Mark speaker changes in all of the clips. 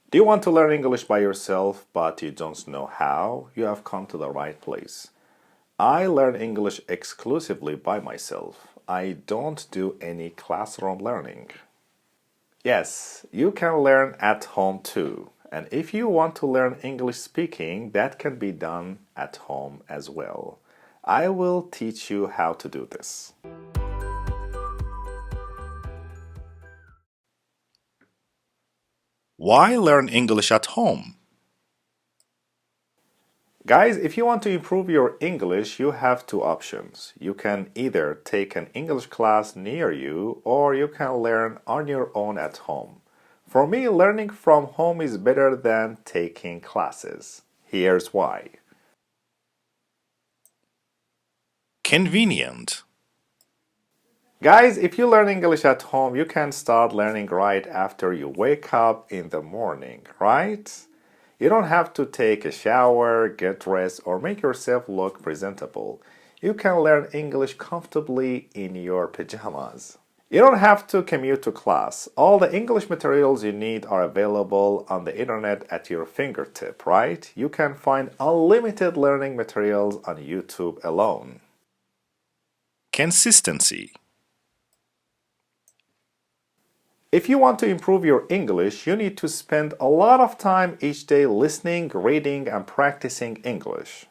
Speaker 1: Do you want to learn English by yourself but you don't know how? You have come to the right place. I learn English exclusively by myself. I don't do any classroom learning. Yes, you can learn at home too. And if you want to learn English speaking, that can be done at home as well. I will teach you how to do this. Why learn English at home? Guys, if you want to improve your English, you have two options. You can either take an English class near you or you can learn on your own at home. For me, learning from home is better than taking classes. Here's why. Convenient. Guys, if you learn English at home, you can start learning right after you wake up in the morning, right? You don't have to take a shower, get dressed, or make yourself look presentable. You can learn English comfortably in your pajamas. You don't have to commute to class. All the English materials you need are available on the internet at your fingertip, right? You can find unlimited learning materials on YouTube alone. Consistency. If you want to improve your English, you need to spend a lot of time each day listening, reading, and practicing English.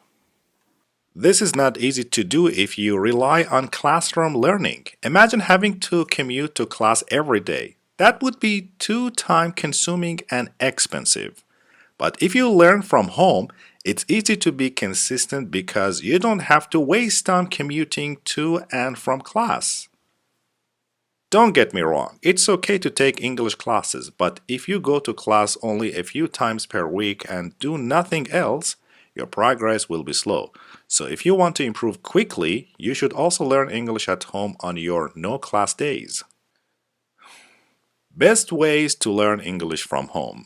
Speaker 1: This is not easy to do if you rely on classroom learning. Imagine having to commute to class every day. That would be too time-consuming and expensive. But if you learn from home, it's easy to be consistent because you don't have to waste time commuting to and from class. Don't get me wrong, it's okay to take English classes, but if you go to class only a few times per week and do nothing else, your progress will be slow. So if you want to improve quickly, you should also learn English at home on your no-class days. Best ways to learn English from home.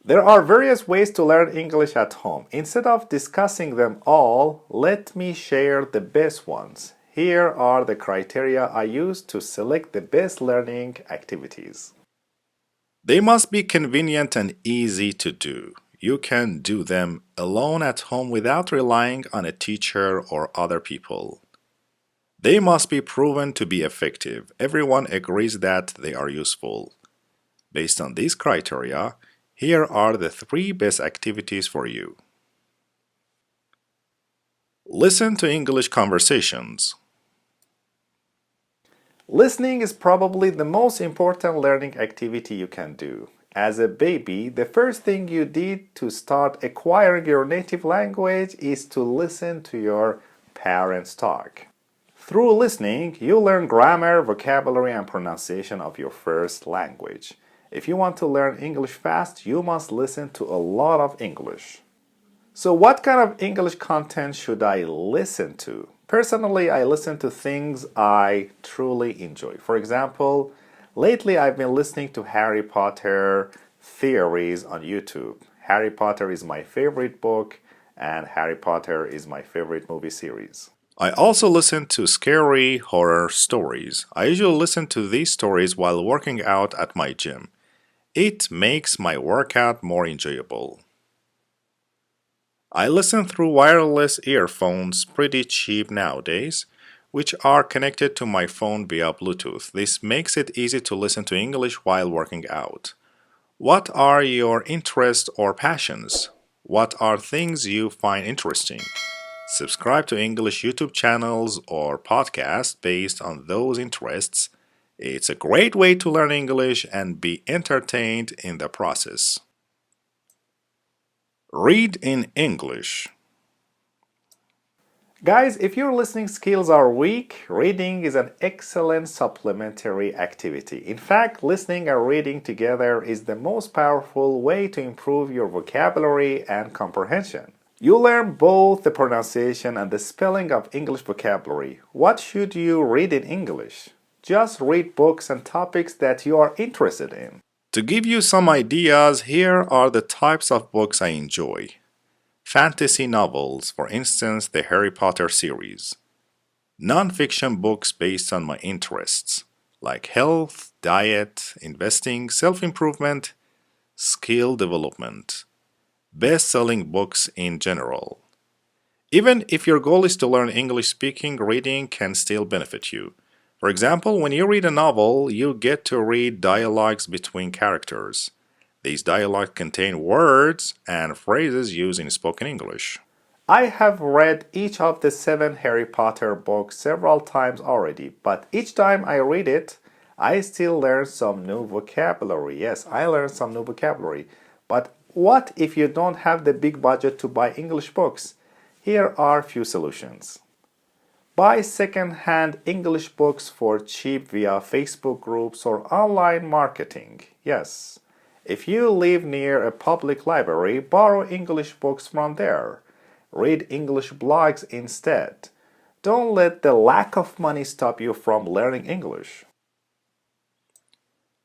Speaker 1: There are various ways to learn English at home. Instead of discussing them all, let me share the best ones. Here are the criteria I use to select the best learning activities. They must be convenient and easy to do. You can do them alone at home without relying on a teacher or other people. They must be proven to be effective. Everyone agrees that they are useful. Based on these criteria, here are the 3 best activities for you. Listen to English conversations. Listening is probably the most important learning activity you can do. As a baby, the first thing you did to start acquiring your native language is to listen to your parents talk. Through listening, you learn grammar, vocabulary, and pronunciation of your first language. If you want to learn English fast, you must listen to a lot of English. So what kind of English content should I listen to? Personally, I listen to things I truly enjoy. For example, lately I've been listening to Harry Potter theories on YouTube. Harry Potter is my favorite book, and Harry Potter is my favorite movie series. I also listen to scary horror stories. I usually listen to these stories while working out at my gym. It makes my workout more enjoyable. I listen through wireless earphones, pretty cheap nowadays, which are connected to my phone via Bluetooth. This makes it easy to listen to English while working out. What are your interests or passions? What are things you find interesting? Subscribe to English YouTube channels or podcasts based on those interests. It's a great way to learn English and be entertained in the process. Read in English. Guys, if your listening skills are weak, reading is an excellent supplementary activity. In fact, listening and reading together is the most powerful way to improve your vocabulary and comprehension. You learn both the pronunciation and the spelling of English vocabulary. What should you read in English? Just read books and topics that you are interested in. To give you some ideas, here are the types of books I enjoy. Fantasy novels, for instance, the Harry Potter series. Nonfiction books based on my interests, like health, diet, investing, self-improvement, skill development, best-selling books in general. Even if your goal is to learn English speaking, reading can still benefit you. For example, when you read a novel, you get to read dialogues between characters. These dialogues contain words and phrases used in spoken English. I have read each of the 7 Harry Potter books several times already, but each time I read it, I still learn some new vocabulary. Yes, I learned some new vocabulary. But what if you don't have the big budget to buy English books? Here are a few solutions. Buy second-hand English books for cheap via Facebook groups or online marketing. Yes. If you live near a public library, borrow English books from there. Read English blogs instead. Don't let the lack of money stop you from learning English.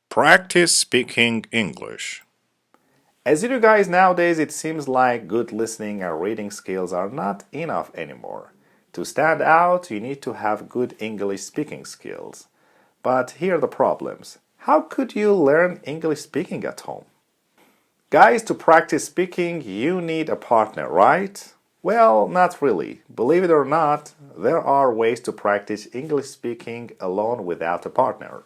Speaker 1: Practice speaking English. As you know, guys, nowadays it seems like good listening and reading skills are not enough anymore. To stand out, you need to have good English speaking skills. But here are the problems. How could you learn English speaking at home? Guys, to practice speaking, you need a partner, right? Well, not really. Believe it or not, there are ways to practice English speaking alone without a partner.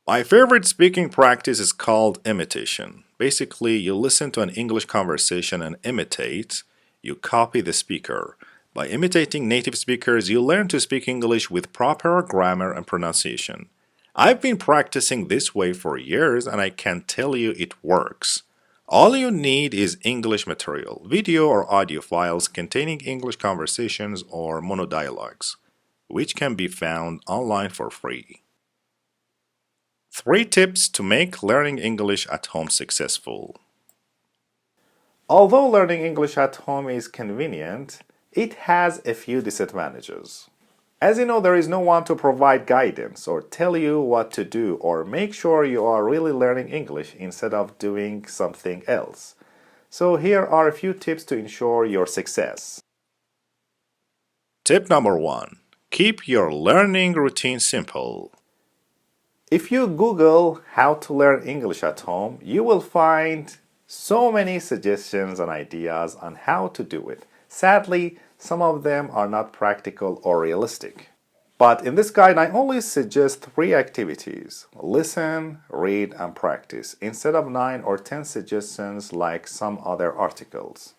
Speaker 1: My favorite speaking practice is called imitation. Basically, you listen to an English conversation and imitate. You copy the speaker. By imitating native speakers, you learn to speak English with proper grammar and pronunciation. I've been practicing this way for years and I can tell you it works. All you need is English material, video or audio files containing English conversations or monodialogues, which can be found online for free. 3 tips to make learning English at home successful. Although learning English at home is convenient, it has a few disadvantages. As you know, there is no one to provide guidance or tell you what to do or make sure you are really learning English instead of doing something else. So here are a few tips to ensure your success. Tip number 1. Keep your learning routine simple. If you Google how to learn English at home, you will find so many suggestions and ideas on how to do it. Sadly, some of them are not practical or realistic. But in this guide, I only suggest 3 activities: listen, read, and practice, instead of 9 or 10 suggestions like some other articles.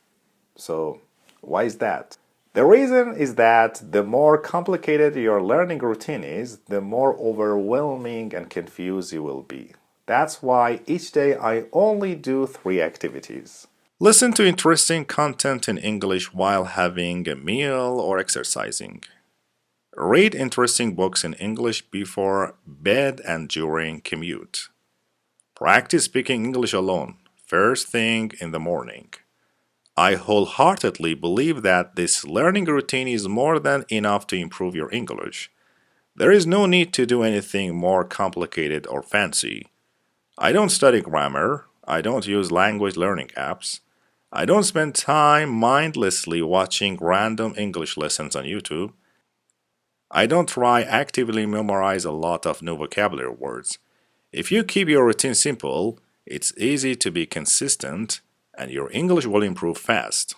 Speaker 1: So, why is that? The reason is that the more complicated your learning routine is, the more overwhelming and confused you will be. That's why each day I only do 3 activities. Listen to interesting content in English while having a meal or exercising. Read interesting books in English before bed and during commute. Practice speaking English alone, first thing in the morning. I wholeheartedly believe that this learning routine is more than enough to improve your English. There is no need to do anything more complicated or fancy. I don't study grammar. I don't use language learning apps. I don't spend time mindlessly watching random English lessons on YouTube. I don't try actively memorize a lot of new vocabulary words. If you keep your routine simple, it's easy to be consistent and your English will improve fast.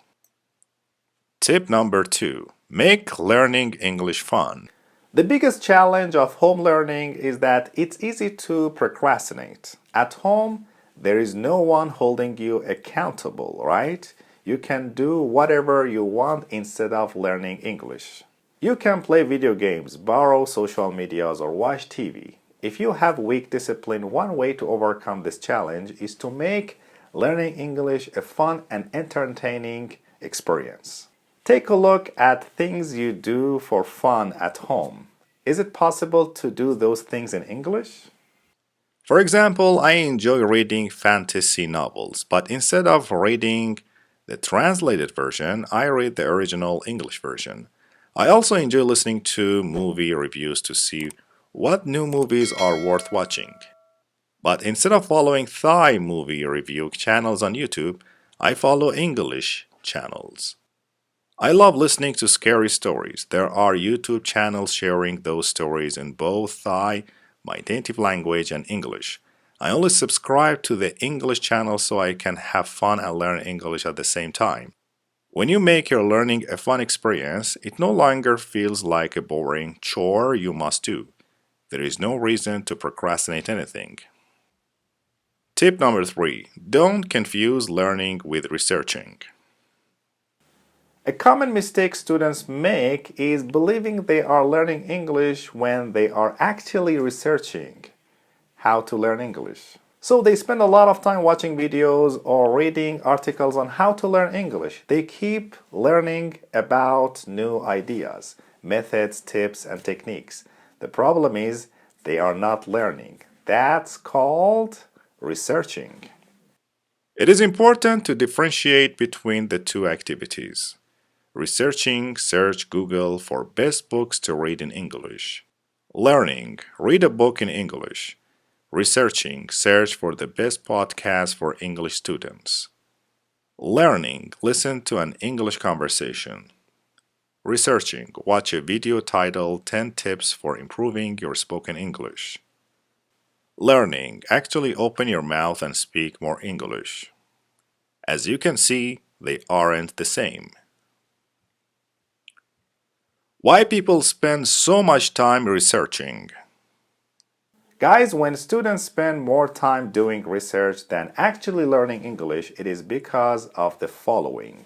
Speaker 1: Tip number 2. Make learning English fun. The biggest challenge of home learning is that it's easy to procrastinate. At home, there is no one holding you accountable, right? You can do whatever you want instead of learning English. You can play video games, borrow social medias, or watch TV. If you have weak discipline, one way to overcome this challenge is to make learning English a fun and entertaining experience. Take a look at things you do for fun at home. Is it possible to do those things in English? For example, I enjoy reading fantasy novels, but instead of reading the translated version, I read the original English version. I also enjoy listening to movie reviews to see what new movies are worth watching. But instead of following Thai movie review channels on YouTube, I follow English channels. I love listening to scary stories. There are YouTube channels sharing those stories in both Thai, my native language, and English. I only subscribe to the English channel so I can have fun and learn English at the same time. When you make your learning a fun experience, it no longer feels like a boring chore you must do. There is no reason to procrastinate anything. Tip number 3. Don't confuse learning with researching. A common mistake students make is believing they are learning English when they are actually researching how to learn English. So they spend a lot of time watching videos or reading articles on how to learn English. They keep learning about new ideas, methods, tips, and techniques. The problem is they are not learning. That's called researching. It is important to differentiate between the two activities. Researching, search Google for best books to read in English. Learning, read a book in English. Researching, search for the best podcast for English students. Learning, listen to an English conversation. Researching, watch a video titled 10 Tips for Improving Your Spoken English. Learning, actually open your mouth and speak more English. As you can see, they aren't the same. Why people spend so much time researching? Guys, when students spend more time doing research than actually learning English, it is because of the following.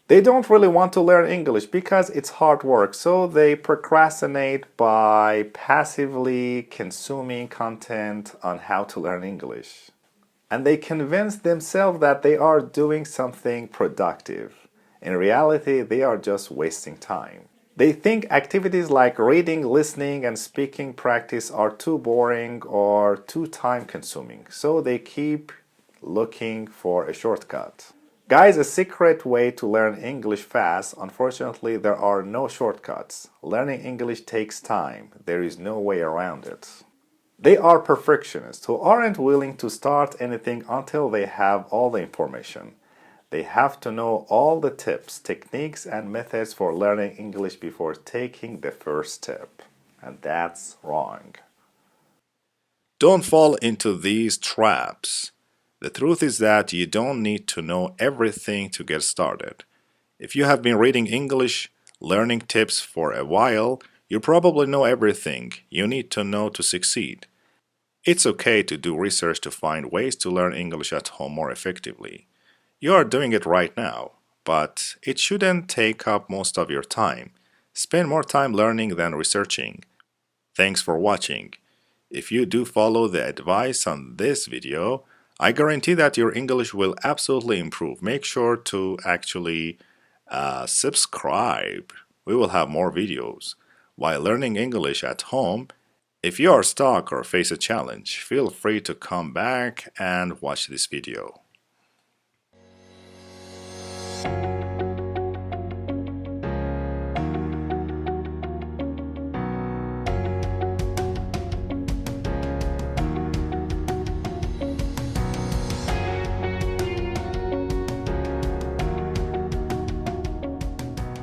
Speaker 1: They don't really want to learn English because it's hard work, so they procrastinate by passively consuming content on how to learn English. And they convince themselves that they are doing something productive. In reality, they are just wasting time. They think activities like reading, listening, and speaking practice are too boring or too time-consuming, so they keep looking for a shortcut. Guys, a secret way to learn English fast, unfortunately, there are no shortcuts. Learning English takes time. There is no way around it. They are perfectionists who aren't willing to start anything until they have all the information. They have to know all the tips, techniques, and methods for learning English before taking the first step. And that's wrong. Don't fall into these traps. The truth is that you don't need to know everything to get started. If you have been reading English learning tips for a while, you probably know everything you need to know to succeed. It's okay to do research to find ways to learn English at home more effectively. You are doing it right now, but it shouldn't take up most of your time. Spend more time learning than researching. Thanks for watching. If you do follow the advice on this video, I guarantee that your English will absolutely improve. Make sure to actually subscribe. We will have more videos. While learning English at home, if you are stuck or face a challenge, feel free to come back and watch this video.